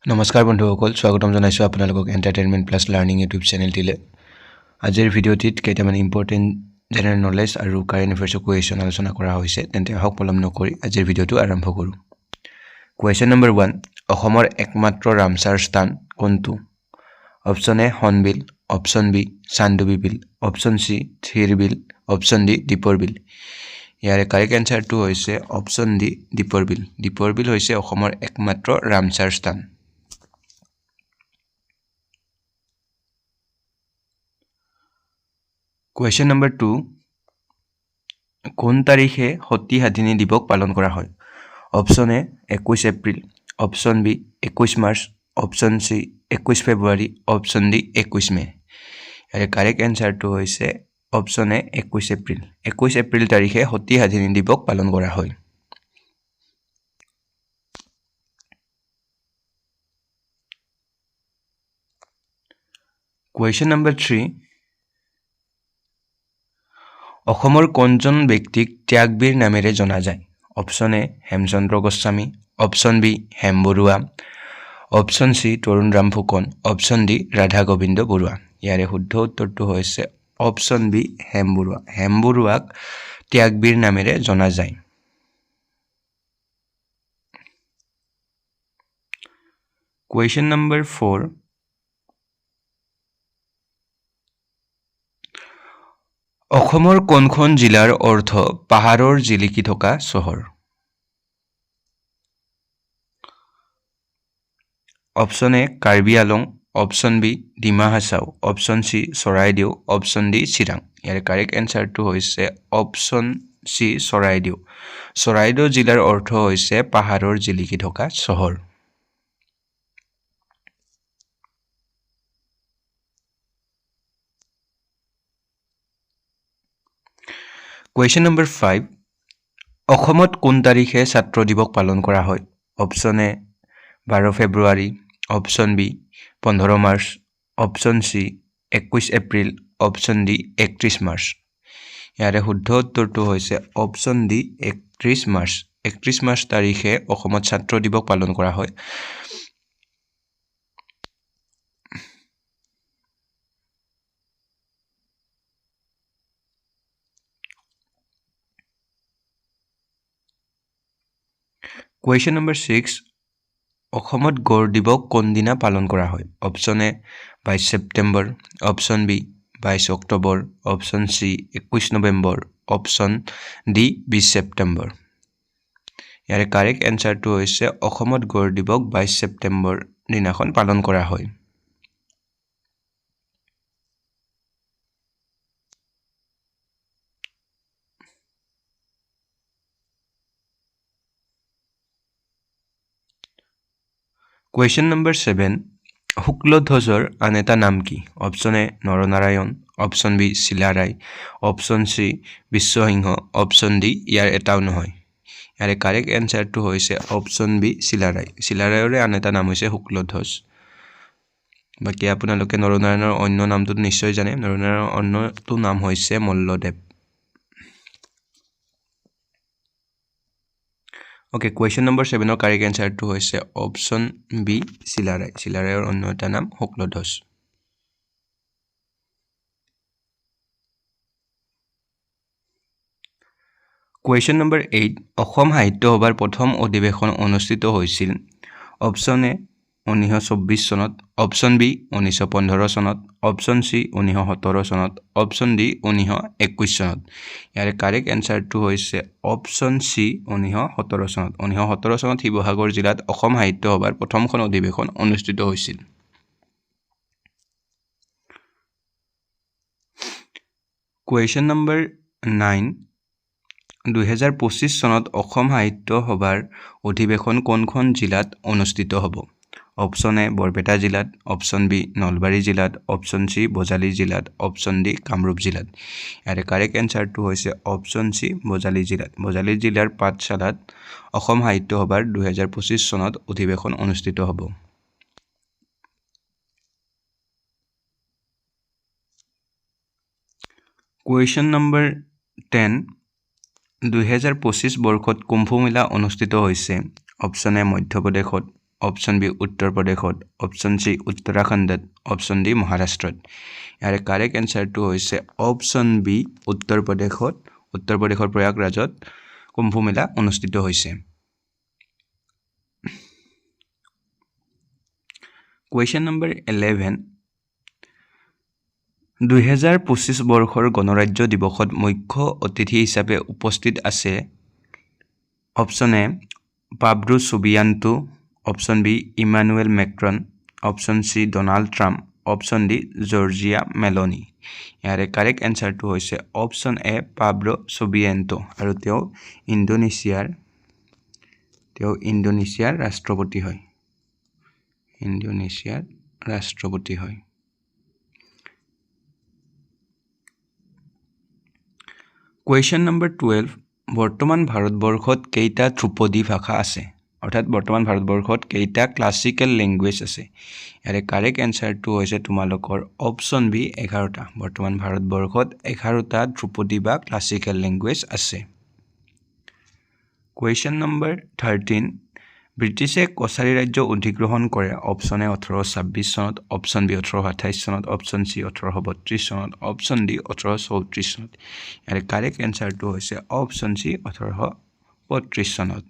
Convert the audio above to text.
নমস্কাৰ বন্ধুসকল, স্বাগতম জনাইছোঁ আপোনালোকক এণ্টাৰটেইনমেণ্ট প্লাছ লাৰ্ণিং ইউটিউব চেনেলটিলৈ। আজিৰ ভিডিঅ'টিত কেইটামান ইম্পৰ্টেণ্ট জেনেৰেল নলেজ আৰু কাৰেণ্ট এফেয়াৰ্ছৰ কুৱেশ্যন আলোচনা কৰা হৈছে। তেন্তে আহক পলম নকৰি আজিৰ ভিডিঅ'টো আৰম্ভ কৰোঁ। কুৱেশ্যন নম্বৰ 1, অসমৰ একমাত্ৰ ৰামছাৰ স্থান কোনটো? Option A hornbill, option B Chandubi বিল, অপশ্যন চি থিৰ বিল, অপশ্যন ডি দীপৰ বিল। ইয়াৰে কাৰেক্ট এনচাৰটো হৈছে অপশ্যন ডি দীপৰ বিল। দীপৰ বিল হৈছে অসমৰ একমাত্ৰ ৰামছাৰ স্থান। কুৱেশ্যন নম্বৰ 2, কোন তাৰিখে সতী সাধিনী দিৱস পালন কৰা হয়? Option A 21 April, option B 21 March, option C 21 February, option D 21 May'. ইয়াৰে কাৰেক্ট এনচাৰটো হৈছে অপশ্যন এ 21 এপ্ৰিল। 21 এপ্ৰিল তাৰিখে সতী সাধিনী দিৱস পালন কৰা হয়। কুৱেশ্যন নম্বৰ 3, অসমৰ কোনজন ব্যক্তিক ত্যাগবীৰ নামেৰে জনা যায়? Option A Hemchandra Goswami, option B Hem Baruah, option C Tarunram Phukan, option D Radha Gobinda Baruah. ইয়াৰে শুদ্ধ উত্তৰটো হৈছে অপশ্যন বি হেম বৰুৱা। হেম বৰুৱাক ত্যাগবীৰ নামেৰে জনা যায়। কুৱেশ্যন নম্বৰ 4, অসমৰ কোনখন জিলাৰ অৰ্থ পাহাৰৰ জিলিকি থকা চহৰ? অপশ্যন এ কাৰ্বি আলং, option B Dima Hasao, option C Charaideo, option D Chirang. ইয়াৰে কাৰেক্ট এনচাৰটো হৈছে অপশ্যন চি চৰাইদেউ। চৰাইদেউ জিলাৰ অৰ্থ হৈছে পাহাৰৰ জিলিকি থকা চহৰ। কুৱেশ্যন নম্বৰ 5, অসমত কোন তাৰিখে ছাত্ৰ দিৱস পালন কৰা হয়? Option A 12 February, option B 15 March, option C 21 April, option D 31 March. ইয়াৰে শুদ্ধ উত্তৰটো হৈছে অপশ্যন ডি 31 মাৰ্চ। 31 মাৰ্চ তাৰিখে অসমত ছাত্ৰ দিৱস পালন কৰা হয়। কুৱেশ্যন নম্বৰ 6, অসমত গড় দিৱস কোনদিনা পালন কৰা হয়? Option A 22 September, option B 22 October, option C 21 November, option D 20 September. ইয়াৰে কাৰেক্ট এনচাৰটো হৈছে অসমত গড় দিৱস 22 ছেপ্টেম্বৰ দিনাখন পালন কৰা হয়। কুৱেশ্যন নম্বৰ 7, শুক্লধ্বজৰ আন এটা নাম কি? Option A Naranarayan, option B Chilarai, option C Biswasingha, option D ইয়াৰ এটাও নহয়। ইয়াৰে কাৰেক্ট এনচাৰটো হৈছে অপশ্যন বি চিলাৰায়। চিলাৰায়ৰে আন এটা নাম হৈছে শুক্লধ্বজ। বাকী আপোনালোকে নৰনাৰায়ণৰ অন্য নামটো নিশ্চয় জানে। নৰনাৰায়ণৰ অন্যটো নাম হৈছে মল্লদেৱ। অ'কে, কুৱেশ্যন নম্বৰ 7ৰ কাৰেক্ট এনচাৰটো হৈছে অপশ্যন বি চিলাৰায়। চিলাৰায়ৰ অন্য এটা নাম শুক্লধ্বজ। কুৱেশ্যন নম্বৰ 8, অসম সাহিত্য সভাৰ প্ৰথম অধিৱেশন অনুষ্ঠিত হৈছিল? অপশ্যন এ 1924 চনত, অপশ্যন বি 1915 চনত, অপশ্যন চি 1917 চনত, অপশ্যন ডি 1921 চনত। ইয়াৰে কাৰেক্ট এনচাৰটো হৈছে অপশ্যন চি 1917 চনত। 1917 চনত শিৱসাগৰ জিলাত অসম সাহিত্য সভাৰ প্ৰথমখন অধিৱেশন অনুষ্ঠিত হৈছিল। কুৱেশ্যন নম্বৰ 9, 2025 চনত অসম সাহিত্য সভাৰ অধিৱেশন কোনখন জিলাত অনুষ্ঠিত হ'ব? অপশ্যন এ বৰপেটা জিলাত, অপশ্যন বি নলবাৰী জিলাত, অপশ্যন চি বজালী জিলাত, অপশ্যন ডি কামৰূপ জিলাত। ইয়াৰে কাৰেক্ট এনচাৰটো হৈছে অপশ্যন চি বজালী জিলাত। বজালী জিলাৰ পাঠশালাত অসম সাহিত্য সভাৰ 2025 চনত অধিৱেশন অনুষ্ঠিত হ'ব। কুৱেশ্যন নম্বৰ 10, 2025 বৰ্ষত কুম্ভ মেলা অনুষ্ঠিত হৈছে? অপশ্যন এ মধ্যপ্ৰদেশত, অপশ্যন বি উত্তৰ প্ৰদেশত অপশ্যন চি উত্তৰাখণ্ডত অপশ্যন ডি মহাৰাষ্ট্ৰত ইয়াৰ কাৰেক্ট এনসাৰটো হৈছে অপশ্যন বি উত্তৰ প্ৰদেশৰ প্ৰয়াগৰাজত কুম্ভ মেলা অনুষ্ঠিত হৈছে Question number 11 2025 বৰ্ষৰ গণৰাজ্য দিৱসত মুখ্য অতিথি হিচাপে উপস্থিত আছে option A Prabowo Subianto option B Emmanuel Macron option C Donald Trump option D Giorgia Meloni ইয়াৰে কাৰেক্ট এনসাৰটো হৈছে অপশ্যন এ পাব্লো সুবিয়ান্তো আৰু তেওঁ ইণ্ডোনেছিয়াৰ ৰাষ্ট্ৰপতি হয় Question number 12 বৰ্তমান ভাৰতবৰ্ষত কেইটা ধ্ৰুপদী ভাষা আছে অৰ্থাৎ বৰ্তমান ভাৰতবৰ্ষত কেইটা ক্লাসিক্যাল ল্যাঙ্গুৱেজ আছে ইয়াৰে কাৰেক্ট এনসাৰটো হৈছে তোমালোকৰ অপশ্যন বি 11টা বৰ্তমান ভাৰতবৰ্ষত 11টা ধ্ৰুপদী বা ক্লাসিক্যাল ল্যাঙ্গুৱেজ আছে Question number 13 ব্ৰিটিছে কছাৰী ৰাজ্য অধিগ্ৰহণ কৰে অপশ্যন এ 1826 চনত অপশ্যন বি 1828 চনত অপশ্যন চি 1832 চনত অপশ্যন ডি 1834 চনত ইয়াৰ কাৰেক্ট এনসাৰটো হৈছে অপশ্যন চি 1835 চনত